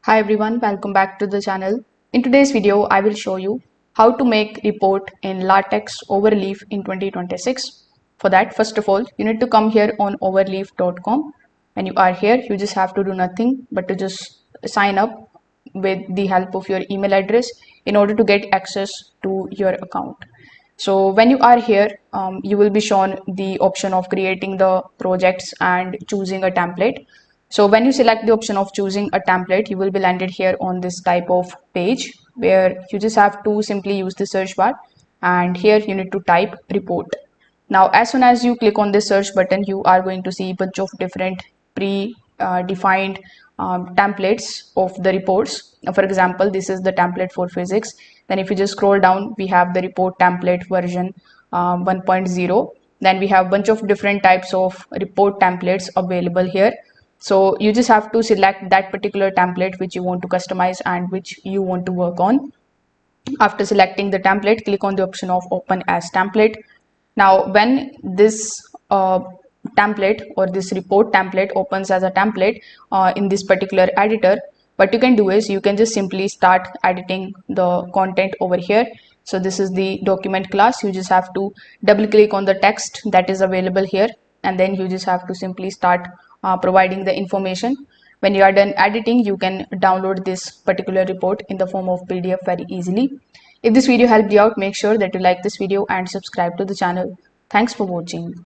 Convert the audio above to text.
Hi everyone, welcome back to the channel. In today's video, I will show you how to make report in LaTeX Overleaf in 2026. For that, first of all, you need to come here on overleaf.com. When you are here, you just have to do nothing but to just sign up with the help of your email address in order to get access to your account. So when you are here, you will be shown the option of creating the projects and choosing a template. So when you select the option of choosing a template, you will be landed here on this type of page where you just have to simply use the search bar, and here you need to type report. Now, as soon as you click on this search button, you are going to see a bunch of different pre-defined templates of the reports. For example, this is the template for physics. Then if you just scroll down, we have the report template version 1.0. Then we have a bunch of different types of report templates available here. So you just have to select that particular template which you want to customize and which you want to work on. After selecting the template, click on the option of open as template. Now, when this template or this report template opens as a template in this particular editor, what you can do is you can just simply start editing the content over here. So this is the document class. You just have to double click on the text that is available here, and then you just have to simply start providing the information. When you are done editing, you can download this particular report in the form of PDF very easily. If this video helped you out, make sure that you like this video and subscribe to the channel. Thanks for watching.